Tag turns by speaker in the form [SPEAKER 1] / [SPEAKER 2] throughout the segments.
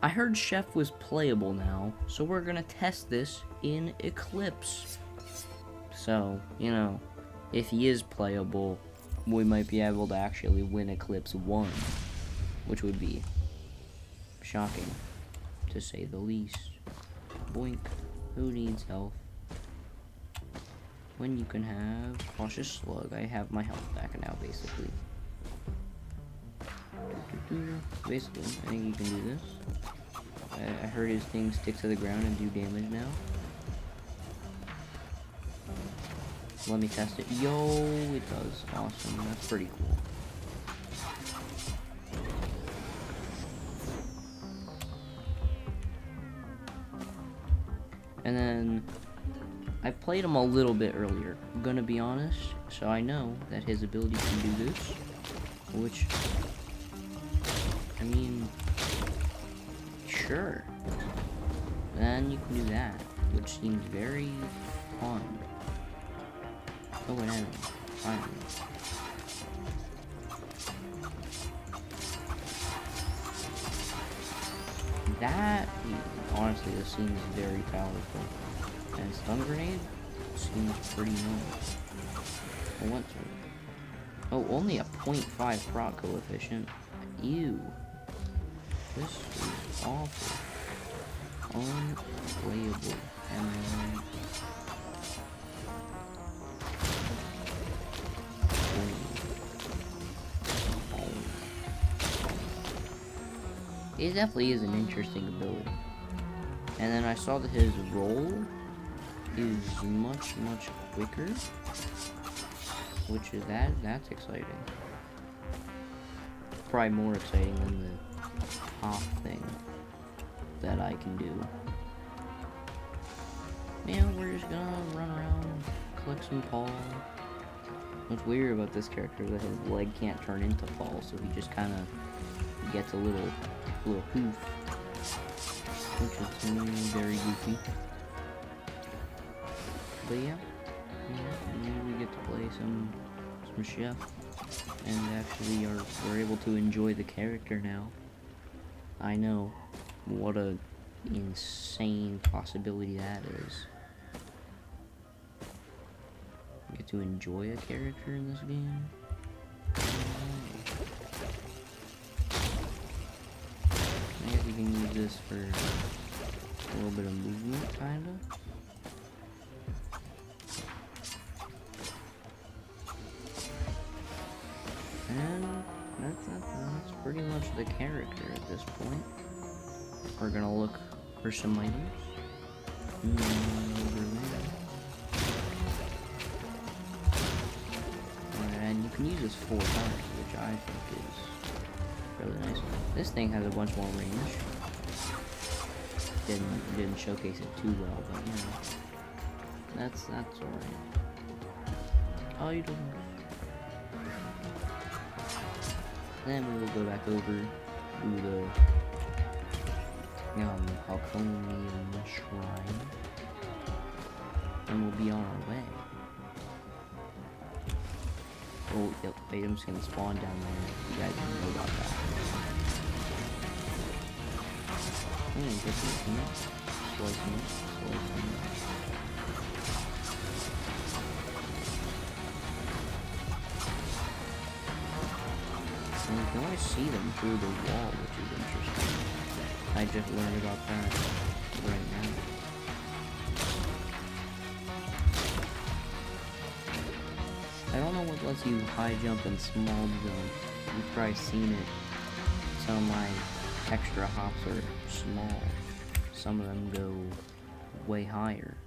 [SPEAKER 1] I heard Chef was playable now, so we're gonna test this in Eclipse. So, you know, if he is playable, we might be able to actually win Eclipse 1, which would be shocking, to say the least. Boink. Who needs health? When you can have Cautious Slug. I have my health back now, basically. Basically, I think you can do this. I heard his thing stick to the ground and do damage now. Let me test it. Yo, it does. Awesome. That's pretty cool. And then I played him a little bit earlier, I'm gonna be honest, so I know that his ability can do this, which, I mean, sure. Then you can do that, which seems very fun. Oh, an enemy, finally. That, honestly, this seems very powerful. And stun grenade seems pretty nice. I want to. Oh, only a 0.5 proc coefficient. Ew. This is awful. Unplayable. Am I right? It definitely is an interesting ability. And then I saw that his roll is much quicker, which is that's exciting. Probably more exciting than the top thing that I can do. Yeah, we're just gonna run around and collect some Paul. What's weird about this character is that his leg can't turn into Paul, so he just kind of gets a little hoof, which is very goofy. But yeah, we get to play some Chef, and actually we're able to enjoy the character now. I know, what a insane possibility that is. We get to enjoy a character in this game. I guess you can use this for a little bit of movement, kinda. And that's pretty much the character at this point. We're gonna look for some items. Over there. And you can use this 4 times, which I think is really nice. This thing has a bunch more range. Didn't showcase it too well, but you know, that's alright. Oh, you don't. Then we will go back over to the Halconian Shrine, and we'll be on our way. Oh, yep, items can spawn down there. You guys didn't know about that. Get some peanuts. Slicing it. And you can always see them through the wall, which is interesting. I just learned about that right now. I don't know what lets you high jump and small jump. You've probably seen it. Some of my extra hops are small. Some of them go way higher.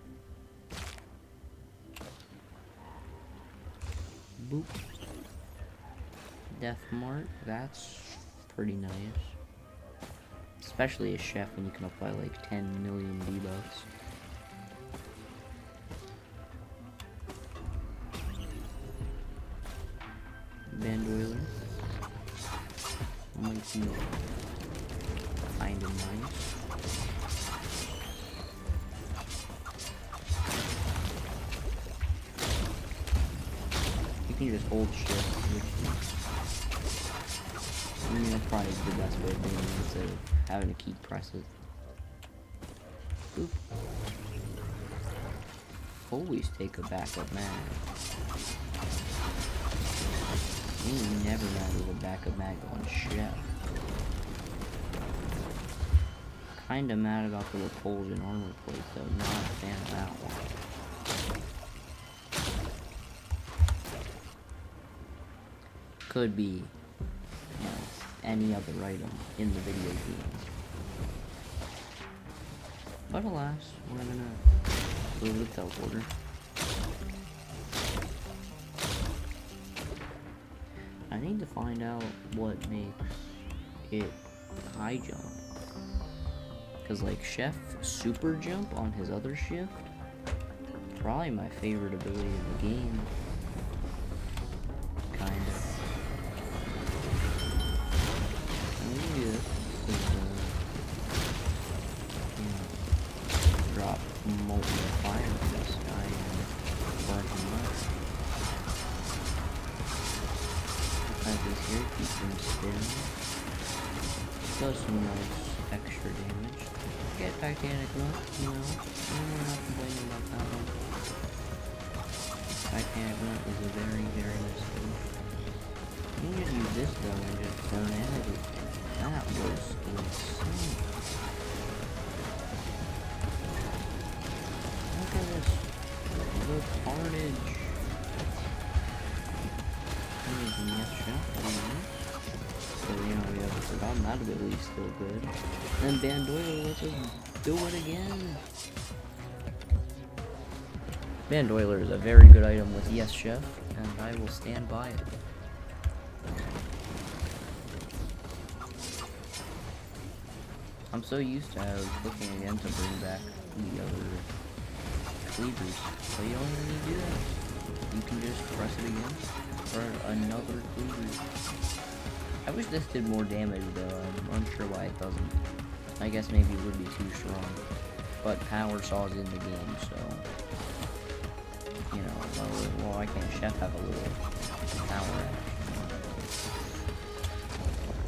[SPEAKER 1] Boop. Death Mart, that's pretty nice. Especially a chef when you can apply like 10 million debuffs. Bandoiler. Might be kinda nice. You can just hold shift, which is, I mean, that's probably the best way of doing it instead of having to keep pressing. Boop. Always take a backup mag. Ain't never mad with a backup mag on Chef. Kinda mad about the repulsion armor plate though, not a fan of that one. Could be, you know, any other item in the video game. But alas, we're gonna go to the teleporter. I need to find out what makes it high jump. Cause like Chef super jump on his other shift, probably my favorite ability in the game. Kinda. I'm gonna do this because, you know, drop molten fire on this guy and burn him up. Like this here, keeps him spinning. Does some nice extra damage. Get Titanic nut, you know. We're not complaining about that one. Titanic nut is a very, very nice thing. You can just use this though and just burn everything. That was insane. Look at this. The carnage. Yes, so, you know, we haven't forgotten that ability still good. Then Bandoiler lets us do it again. Bandoiler is a very good item with Yes Chef, and I will stand by it. I'm so used to clicking again to bring back the other cleavers, but you don't really need to do that. You can just press it again for another cleaver. I wish this did more damage though, I'm unsure why it doesn't. I guess maybe it would be too strong. But Power Saw's in the game, so... You know, well, I can't Chef have a little power action.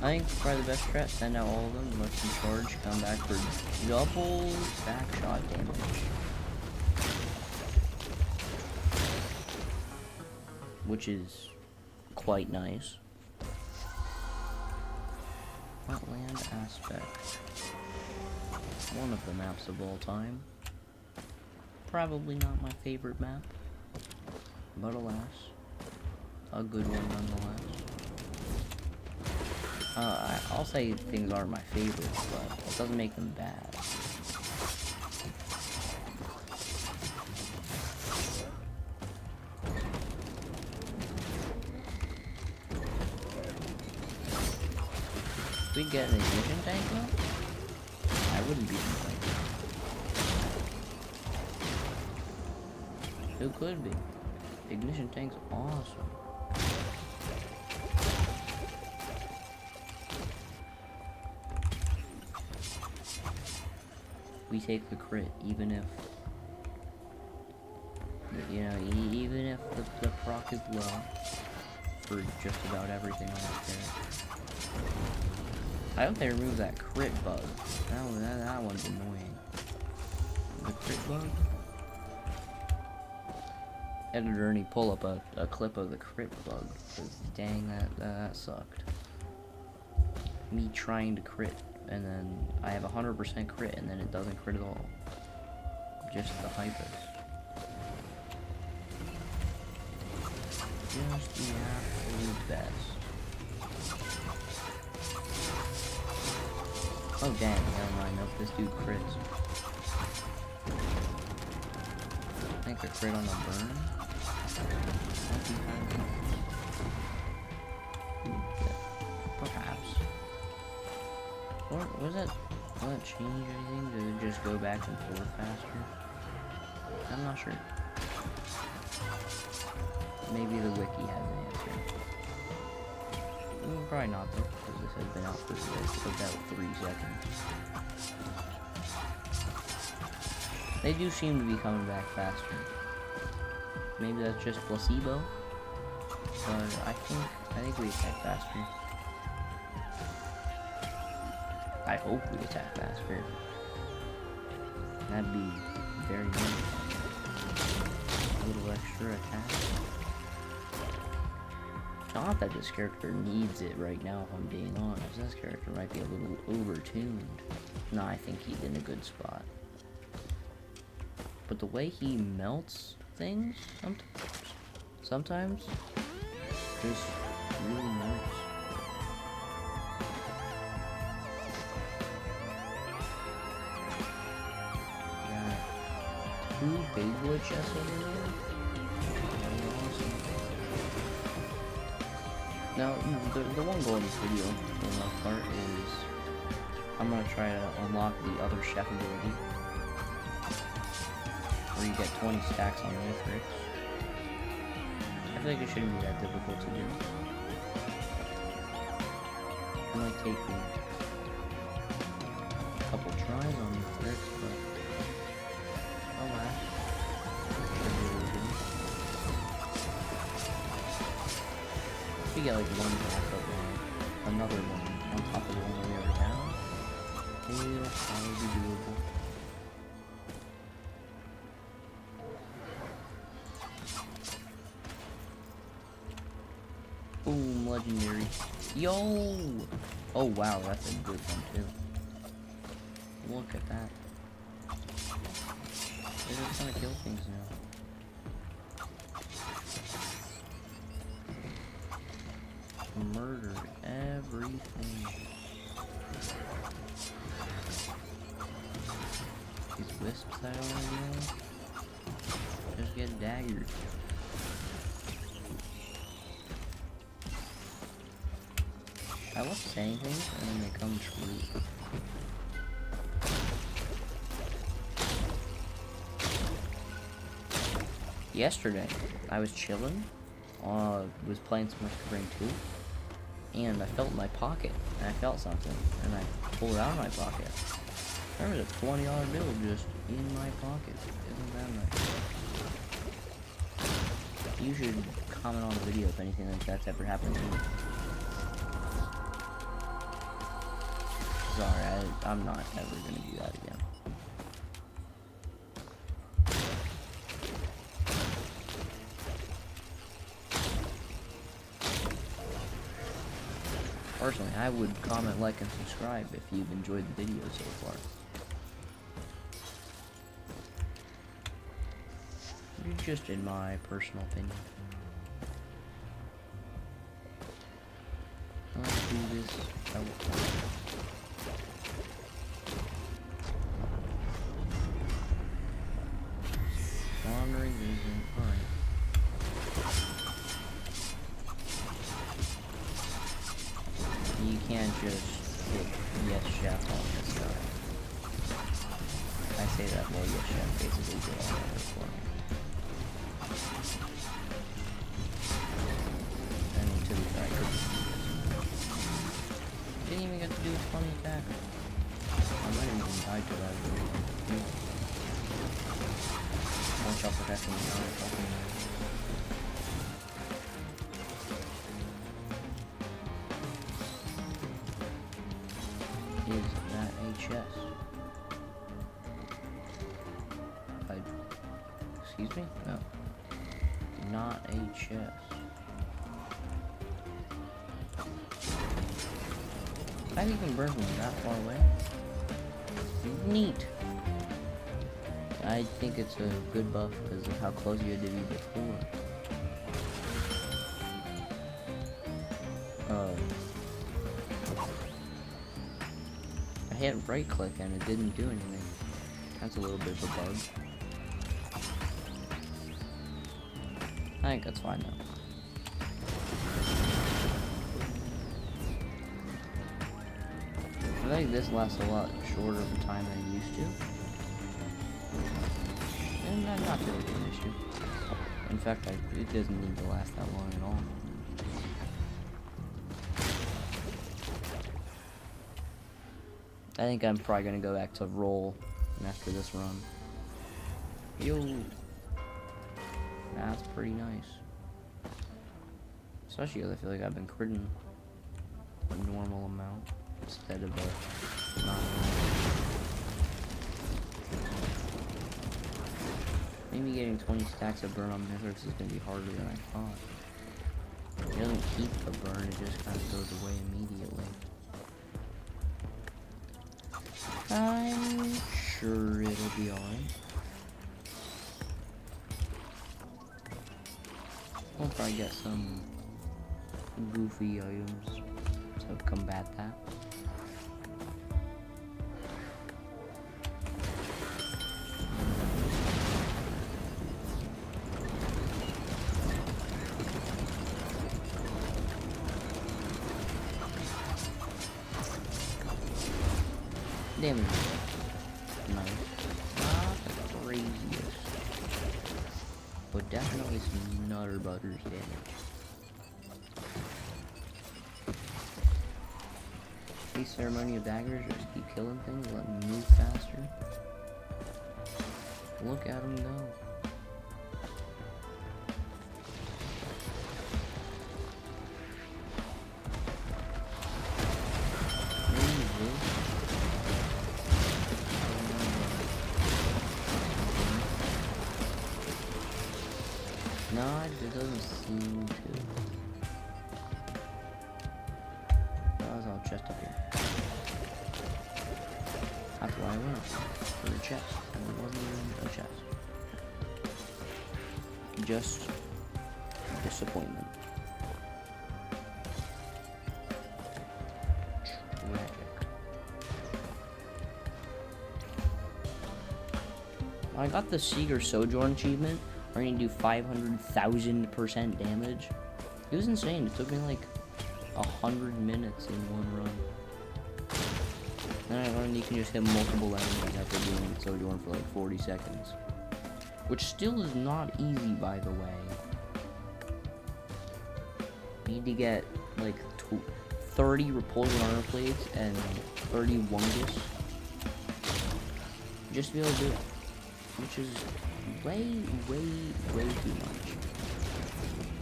[SPEAKER 1] I think probably the best strat, send out all of them, let them charge, come back for double back shot damage. Which is quite nice. Wetland Aspect. One of the maps of all time. Probably not my favorite map. But alas, a good one nonetheless. I'll say things aren't my favorites, but it doesn't make them bad. If we get an ignition tank though, I wouldn't be complaining. Who could be? Ignition tank's awesome. We take the crit, even if, you know, even if the proc is low for just about everything on the character. I hope they remove that crit bug. That one's annoying. The crit bug? Editor, Ernie, pull up a clip of the crit bug. Cause dang, that sucked. Me trying to crit, and then I have 100% crit, and then it doesn't crit at all. Just the hypers. Just the absolute best. Oh dang, never mind, nope, this dude crits. I think a crit on the burn? Perhaps. Or was that, will that change anything? Does it just go back and forth faster? I'm not sure. Maybe the wiki has an answer. Probably not though, because this has been out for about 3 seconds. They do seem to be coming back faster. Maybe that's just placebo, but I think we attack faster. I hope we attack faster. That'd be very nice. A little extra attack. Not that this character needs it right now, if I'm being honest. This character might be a little over-tuned. No, I think he's in a good spot. But the way he melts things, sometimes just really nice. Got 2 big wood chests over there. Now, the one goal in this video, for the most part, is I'm gonna try to unlock the other chef ability, where you get 20 stacks on Mithrix. I feel like it shouldn't be that difficult to do. It might take me a couple tries on Mithrix, but oh well. You get like one backup one, another one on top of the one we already have. It'll probably be doable. Boom, legendary. Yo! Oh wow, that's a good one too. Look at that. They're just trying to kill things now. Murdered everything. These wisps that I want to do, just get daggered. I love saying things and then they come true. Yesterday, I was chilling, was playing some Ring 2. And I felt in my pocket, and I felt something, and I pulled it out of my pocket. There was a $20 bill just in my pocket. Isn't that nice? You should comment on the video if anything like that's ever happened to you. Sorry, I'm not ever gonna do that again. Personally, I would comment, like, and subscribe if you've enjoyed the video so far. Just in my personal opinion. Let's do this. Wandering vision. Alright. You can't just hit yes chef on this guy. I say that while yes chef basically did all that work for me. I mean, to be fair, I couldn't do this. Didn't even get to do a funny attack. I might have even died to that. One shot protection is not fucking. Is that a chest? Excuse me? No. Not a chest. I think you can burn from that far away. Neat. I think it's a good buff because of how close you had to be before. I hit right click and it didn't do anything. That's a little bit of a bug. I think that's fine though. I think this lasts a lot shorter of a time than it used to. And not really an issue. In fact, it doesn't need to last that long at all. I think I'm probably gonna go back to roll after this run. Yo, that's pretty nice. Especially because I feel like I've been critting a normal amount instead of a Not maybe getting 20 stacks of burn on Mithrix is gonna be harder than I thought. It doesn't keep the burn, it just kind of goes away immediately. I'm sure it'll be alright. We'll probably get some goofy items to combat that. Damage. Nice. Not the craziest. But definitely some Nutter Butters damage. These ceremonial daggers just keep killing things, let them move faster. Look at them go. No, it doesn't seem to. That was all chest up here. That's why I went for the chest. And it wasn't even a chest. Just disappointment. Tragic. I got the Seeger Sojourn achievement. We're gonna do 500,000% damage. It was insane. It took me like 100 minutes in one run. Then I learned you can just hit multiple enemies after doing Sojourn for like 40 seconds. Which still is not easy, by the way. You need to get like 30 repulsion armor plates and 30 Wungus just to be able to do it. Which is way too much.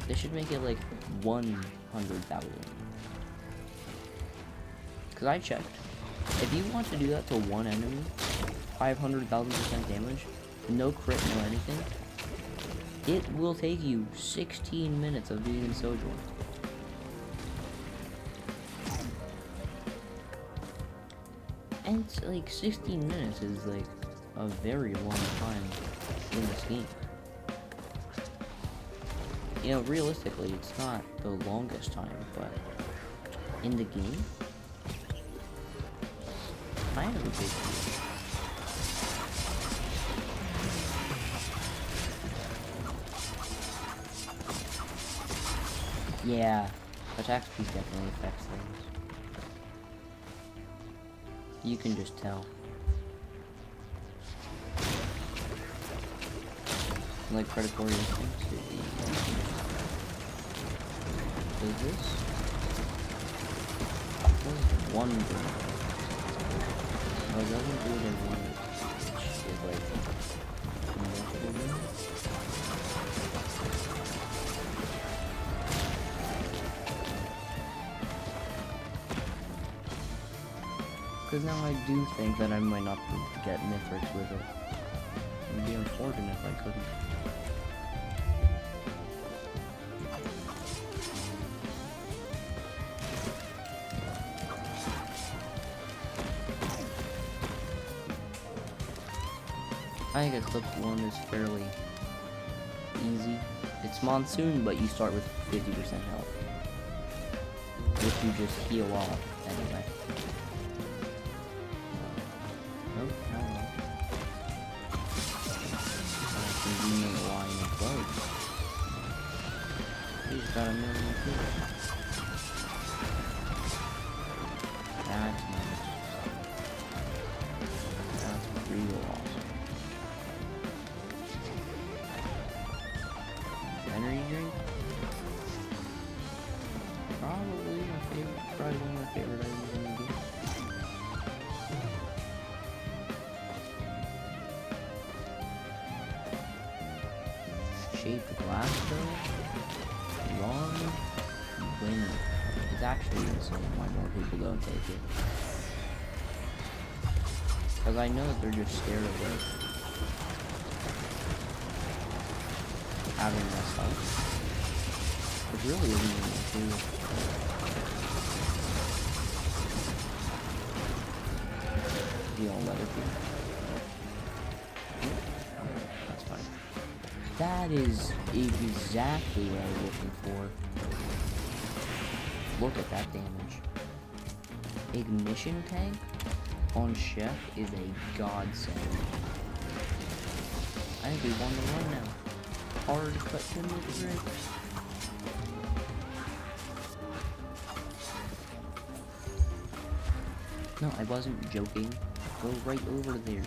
[SPEAKER 1] They should make it like 100,000. Cause I checked. If you want to do that to one enemy, 500,000% damage, no crit, no anything, it will take you 16 minutes of doing Sojourn. And it's like 16 minutes is like a very long time in this game. You know, realistically, it's not the longest time, but in the game, kind of a big deal. Yeah, attack speed definitely affects things. You can just tell. Like predatory instincts. Does this? Does one thing? No, it doesn't do it in one. It's like multiple things. Because now I do think that I might not get Mithrix with it. It would be unfortunate if I couldn't. I think Eclipse 1 is fairly easy. It's Monsoon, but you start with 50% health. Which you just heal off anyway. Nope, no. Convenient line of bugs. He's got a million kills. That's nice. That's real awesome. Energy drink? Probably my favorite, probably one of my favorite items in the game. Shaped glass though? Long winner. It's actually insane why more people don't take it. Because I know that they're just scared of it. Having messed up. It really isn't even an issue. You don't let it be. That's fine. That is exactly what I was looking for. Look at that damage. Ignition tank on Chef is a godsend. I think we won the run now. Hard cut to the break. No, I wasn't joking. Go right over there.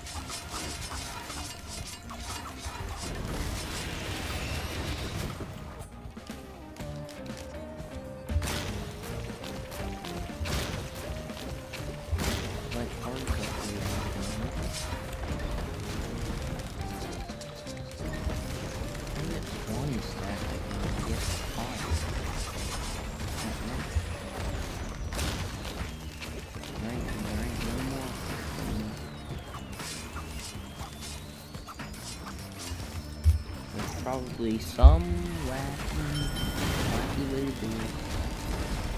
[SPEAKER 1] Like hard cut there. I get 20 stack, I can get 5. Right, no more. There's probably some wacky way to do it.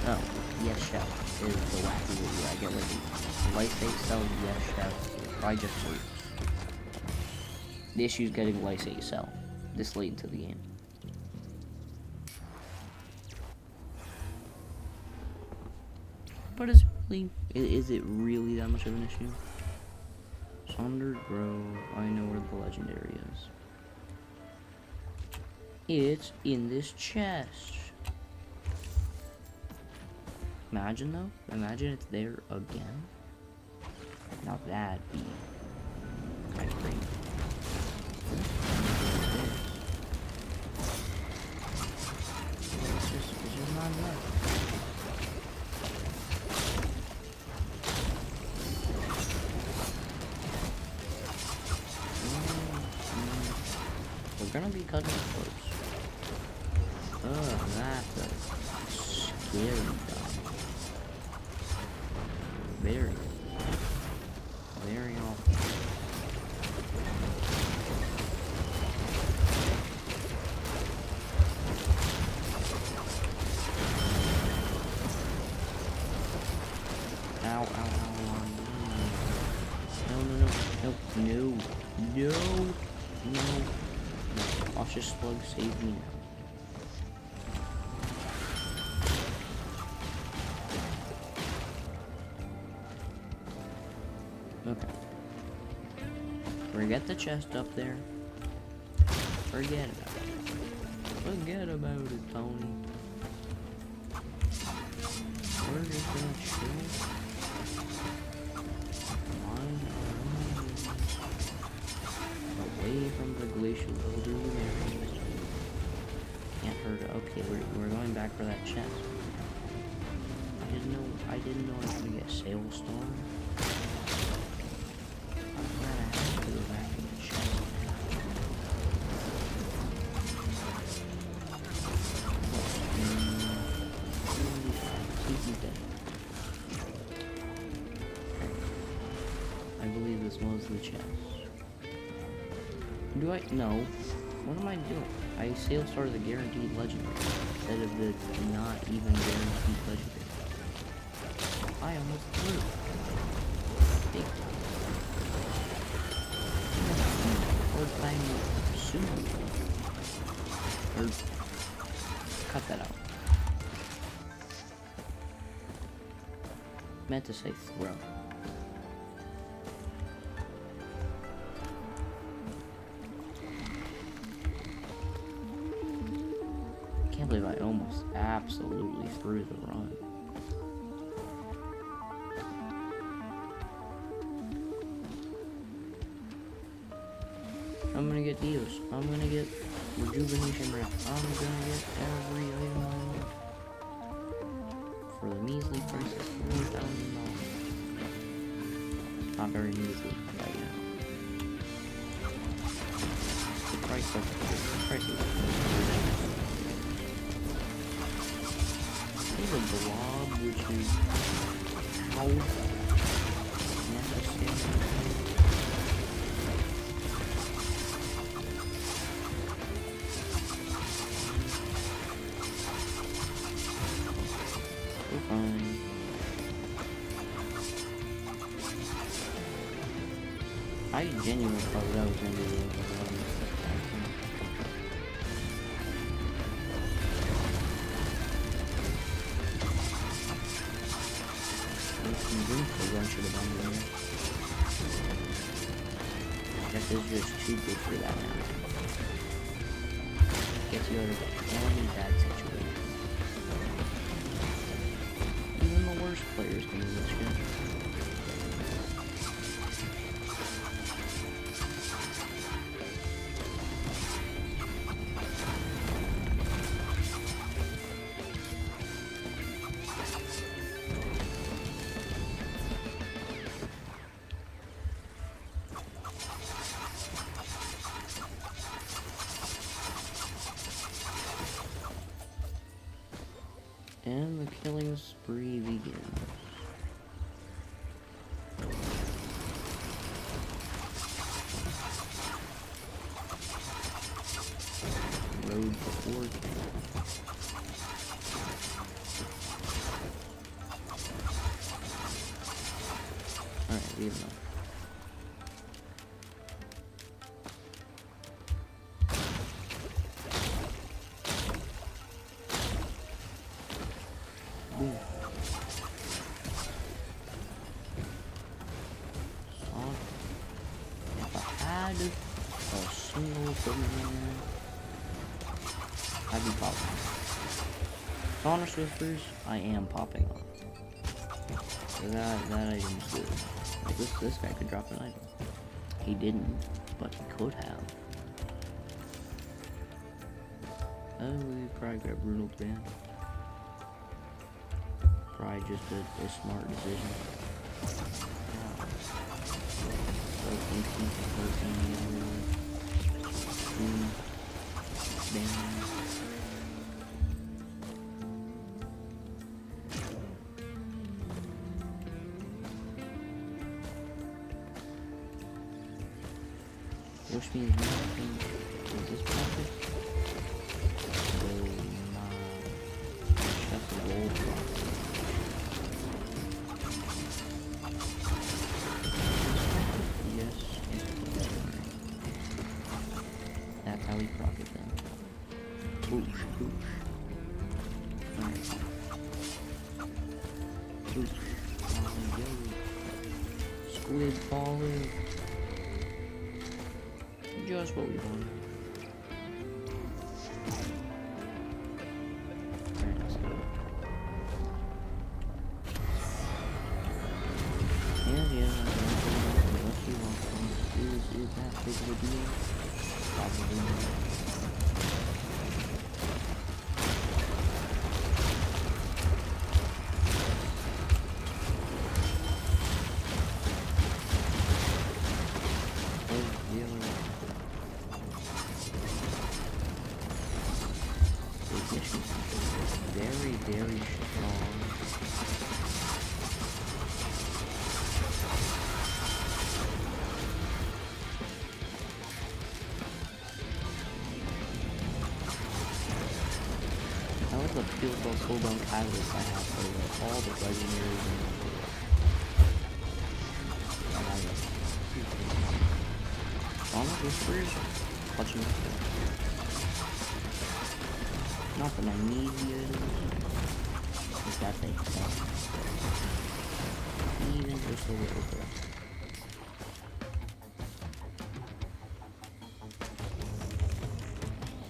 [SPEAKER 1] Oh, yes, chef is the wacky way to do it. I get like lysate cell, yes, chef. I just work. The issue is getting lysate cell this late into the game. But is it really that much of an issue? Saunders Grove, I know where the legendary is. It's in this chest. Imagine though, imagine it's there again. Now that'd be kind of great. It's just not enough. We're gonna be cutting it close. Oh, that's a scary dog. Very awful. Ow, ow, ow. No. Cautious slug, save me now. Okay. Forget the chest up there. Forget about it. Forget about it, Tony. We're just gonna chill. Away from the glacial elder areas. Can't hurt it. Okay, we're going back for that chest. I didn't know I was gonna get Sailstorm. I'm gonna have to go back for the chest. I believe this was the chest. Do I? No. What am I doing? I sail started the guaranteed legendary instead of the not even guaranteed legendary. I almost threw. Big time. Or thing soon. Or cut that out. Meant to say throw. I can't believe I almost absolutely threw the run. I'm gonna get Dios. I'm gonna get Rejuvenation Wrap. I'm gonna get every item I want. For the measly price of $4,000. Not very measly right now. The price of there's a blob, which is how necessary. I genuinely thought that was gonna be the one. Run should have done there. Jeff is just too good for that now. Gets you out of any bad situation. Even the worst players can do this shit. And the killing spree begins. Road before Alright, we have enough. Boom. If I had a single equipment in there, I'd be popping. Sauna Swifters, I am popping on. So that item's good. Like this guy could drop an item. He didn't, but he could have. Oh, we probably got Brutal's band. Probably just a smart decision. Wish me nothing. Is this perfect? Oh my. That's a gold profit. Yes. That's how we profit then. Boosh, boosh. Alright. Boosh. Oh, yo. Squid falling. Just what we want. Alright, let's go. Yeah, unless you want one. Is that big of a deal? Probably not. Very, very strong. I like the beautiful cooldown catalyst I have for all the legendaries and Sonic Whispers, clutching up there. Not that I need the items, if that makes sense. Even just a little bit.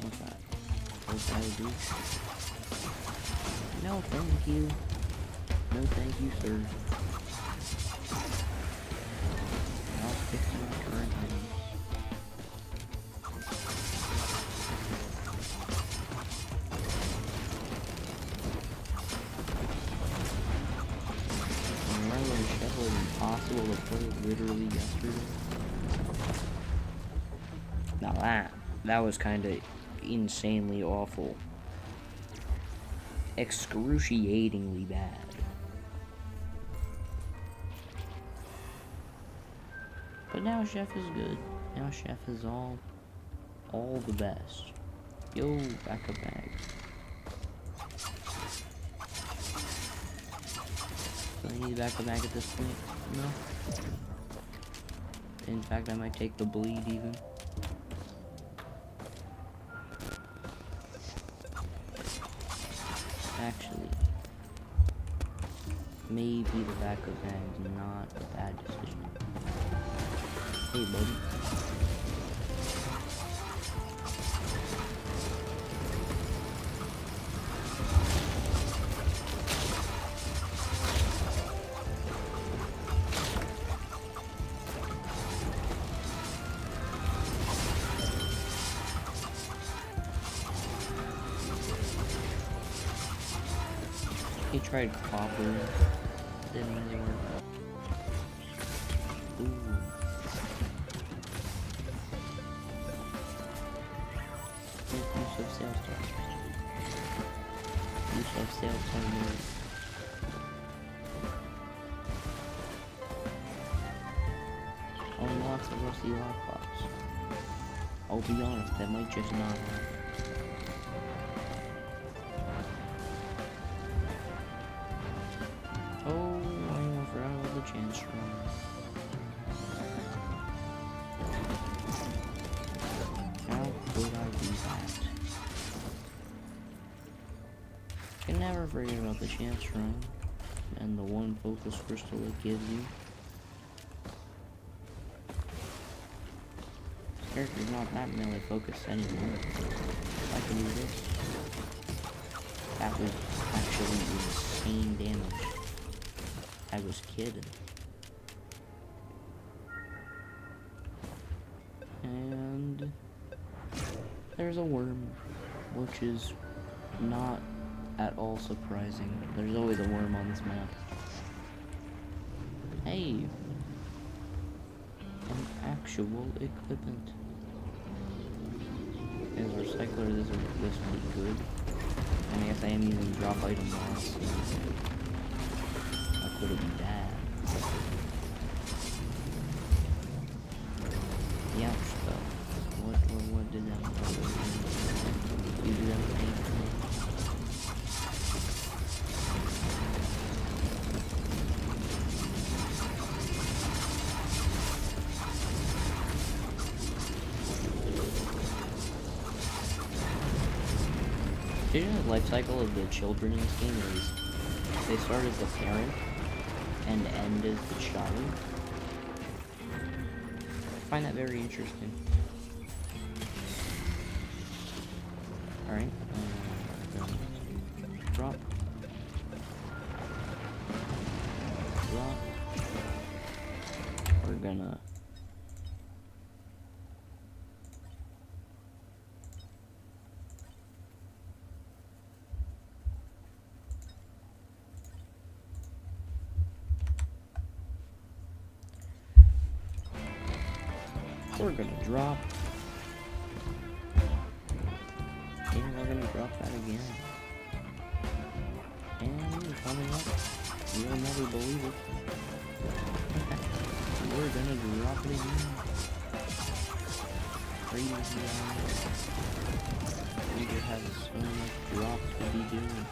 [SPEAKER 1] What's that? What's that do? No, thank you. No, thank you, sir. I'll fix my current items. Impossible to play literally yesterday. Now that was kind of insanely awful. Excruciatingly bad. But now Chef is good. Now Chef is all the best. Yo, backup bag. Do I need backup bag at this point? No. In fact, I might take the bleed even. Actually, maybe the back of is not a bad decision. Hey, buddy. He tried copper. Didn't really work. Ooh. Use of sales target. Use of sales target. Unlocks a rusty lockbox. I'll be honest, that might just not happen. Chance run. How could I do that? Can never forget about the chance run and the one focus crystal it gives you. This character's not that melee focused anymore. I can do this. That was actually insane damage. I was kidding. And there's a worm, which is not at all surprising. There's always a worm on this map. Hey, an actual equipment. As our recycler, this would be good. And I guess I am using drop item loss. Could it be bad? Yeah, though. What did that do? You do that with anything? Did you know the life cycle of the children in this game is they start as the parent and end as the child? I find that very interesting. Alright, drop. Drop. We're gonna drop. And we're gonna drop that again. And coming up, you'll never believe it. We're gonna drop it again. Crazy guys. We just have so much drop to be doing.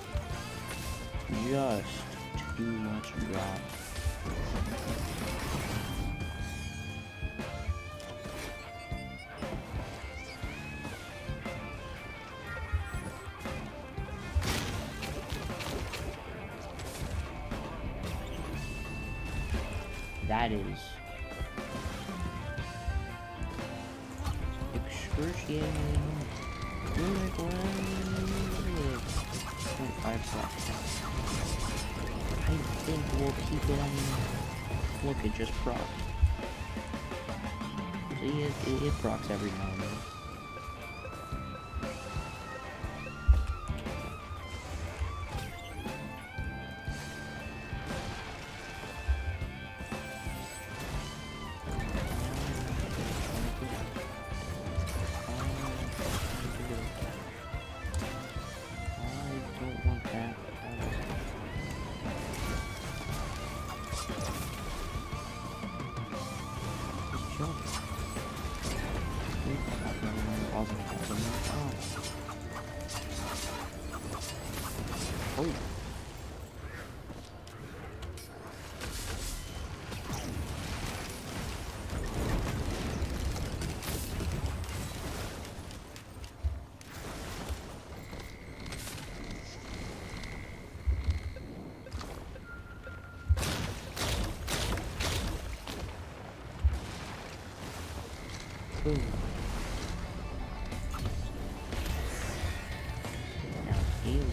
[SPEAKER 1] Just too much drop. That is excruciatingly hard. 0.5 blocks. I think we'll keep it on. Look, it just procs. See, it procs every now and then. Oh. Boom. Now alien.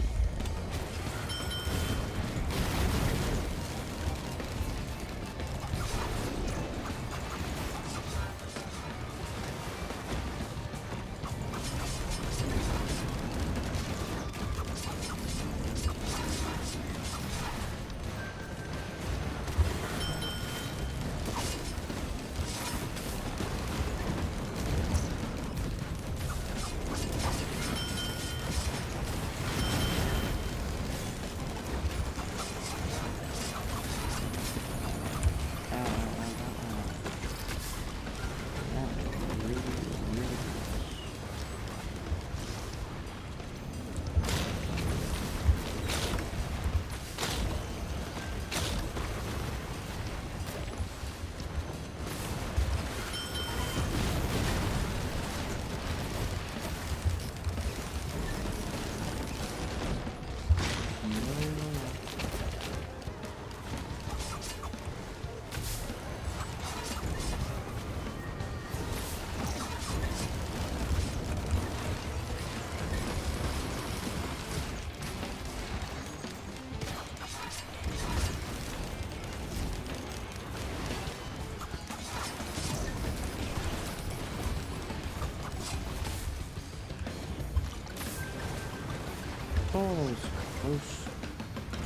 [SPEAKER 1] Oh, it's close.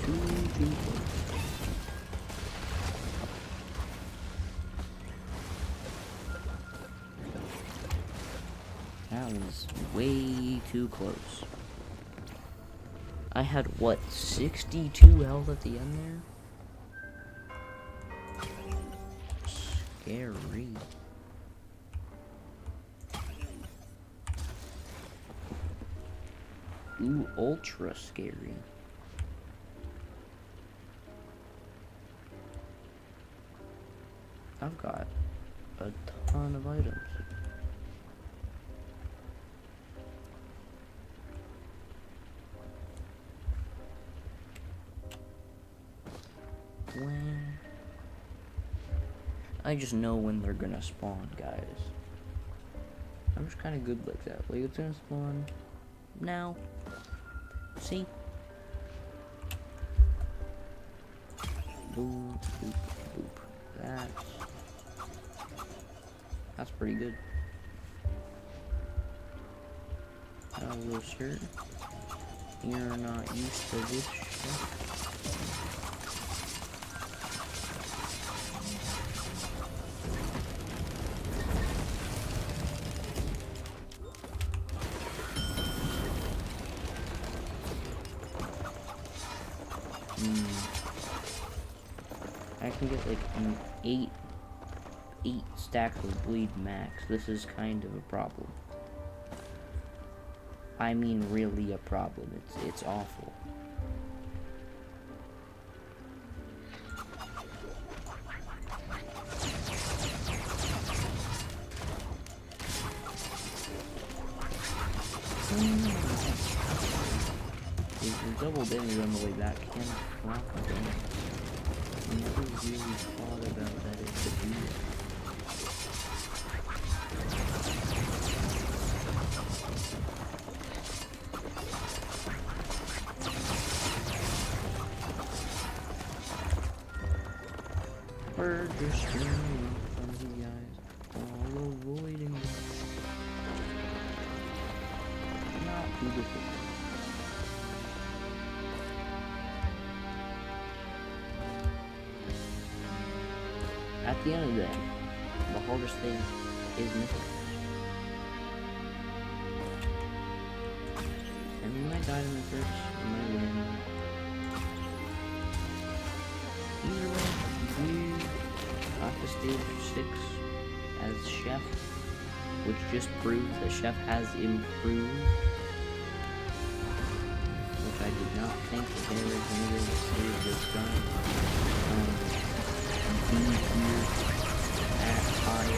[SPEAKER 1] Too close. That was way too close. I had, what, 62 health at the end there? Scary. Ooh, ultra scary. I've got a ton of items. I just know when they're gonna spawn, guys. I'm just kind of good like that. Like, it's gonna spawn now. See? Boop, boop, boop. That's pretty good. Hello, sir. You're not used to this shit. I can get like an 8 stacks of bleed max. This is kind of a problem. I mean, really a problem. It's awful. The double damage on the way back can rock again. I never really thought about that it could be. We're just running from the guys, all avoiding them. Not too difficult. At the end of the day, the hardest thing is missing. And we might die in the first, we might win. Either way, we got to stage 6 as Chef, which just proves that Chef has improved. Which I did not think that they were going to be able to save this time. Here at high.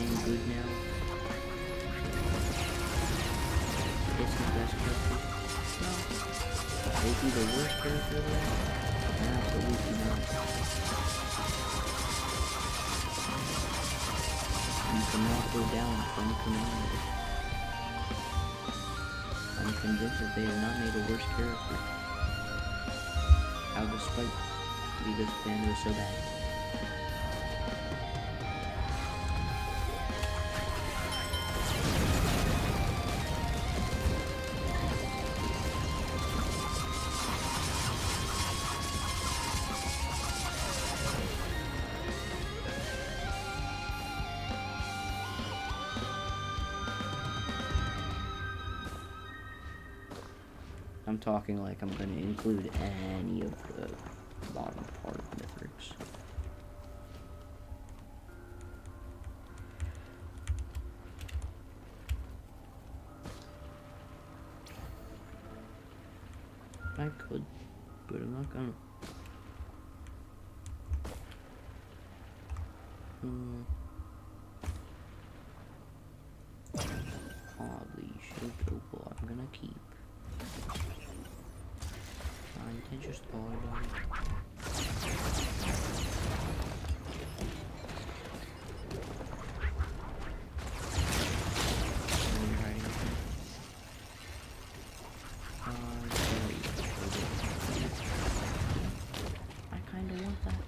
[SPEAKER 1] dang good now. Is he the best character? No. Is he the worst character though? Absolutely not. You cannot go down from Commander. I'm convinced that they have not made a worse character. Out of spite, because Commander was so bad. I'm talking like I'm going to include any of the bottom part of Mythics. I could, but I'm not gonna. Oddly shaped opal I'm gonna keep. I just thought about it. I kinda want that.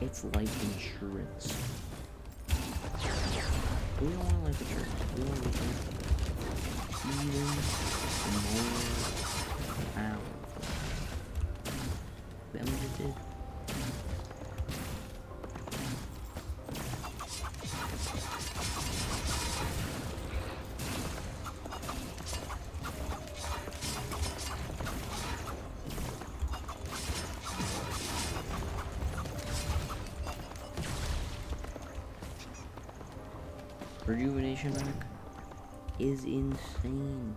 [SPEAKER 1] It's life insurance. We don't want life insurance. We want even more powerful than we just did. Rejuvenation rack is insane.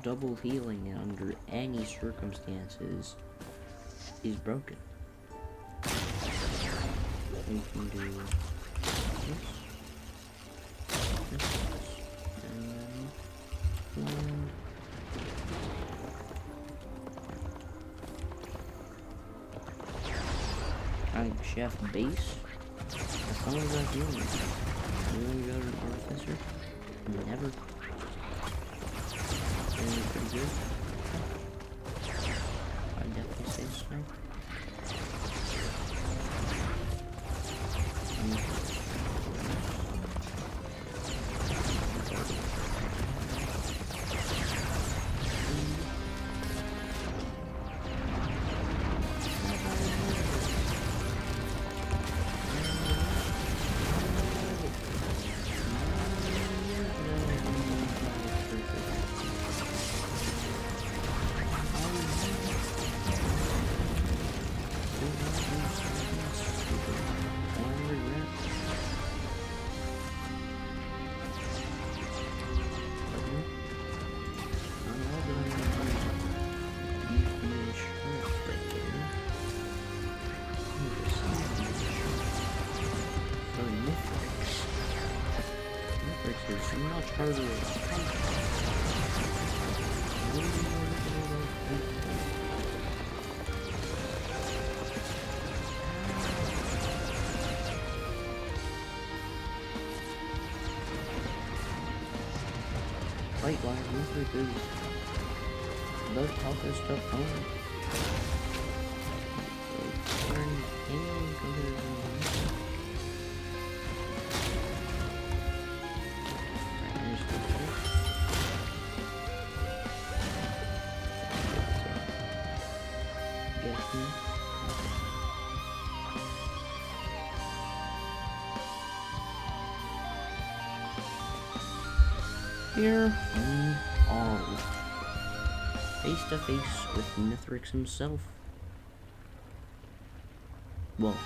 [SPEAKER 1] Double healing under any circumstances is broken. We can do this, and then one. Alright, chef base. That's all we got doing. Really got an artificer. Never. Really pretty good. I'd definitely say sniper. Much harder. Fight line Mythic is the toughest opponent. Here we are, face to face with Mithrix himself. Well,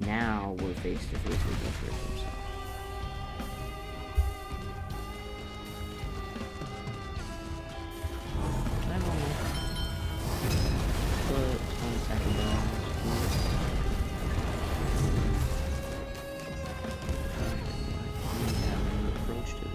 [SPEAKER 1] now we're face to face with Mithrix himself. I don't know. Put 20 seconds on. Approach to this.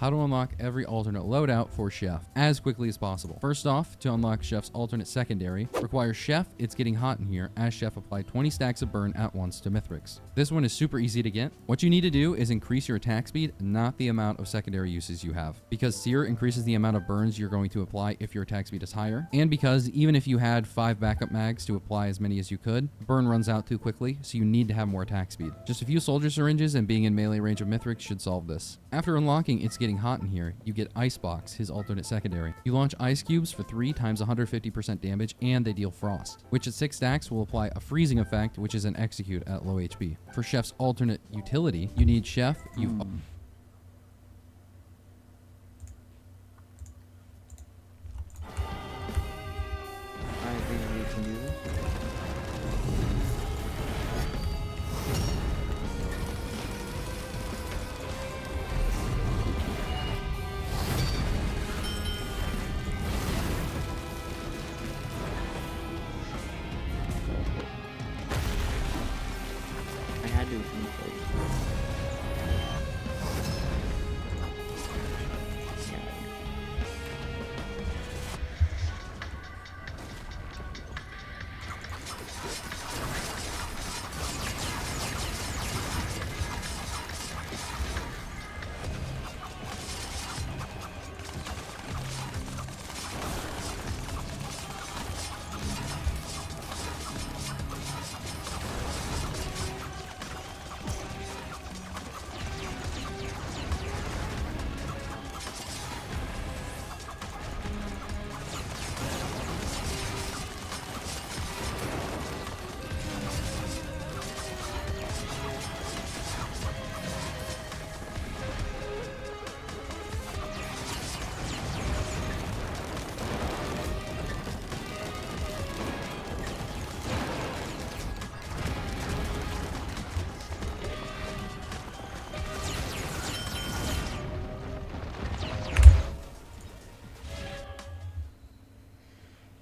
[SPEAKER 2] How to unlock every alternate loadout for Chef as quickly as possible. First off, to unlock Chef's alternate secondary, requires Chef It's Getting Hot in Here, as Chef applied 20 stacks of burn at once to Mithrix. This one is super easy to get. What you need to do is increase your attack speed, not the amount of secondary uses you have, because Sear increases the amount of burns you're going to apply if your attack speed is higher, and because even if you had 5 backup mags to apply as many as you could, burn runs out too quickly, so you need to have more attack speed. Just a few soldier syringes and being in melee range of Mithrix should solve this. After unlocking It's Getting Hot in Here, you get Icebox, his alternate secondary. You launch ice cubes for 3 times 150% damage, and they deal frost, which at 6 stacks will apply a freezing effect, which is an execute at low HP. For Chef's alternate utility, you need Chef,
[SPEAKER 1] I think we can do this. I had to replace.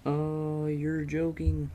[SPEAKER 1] Oh, you're joking.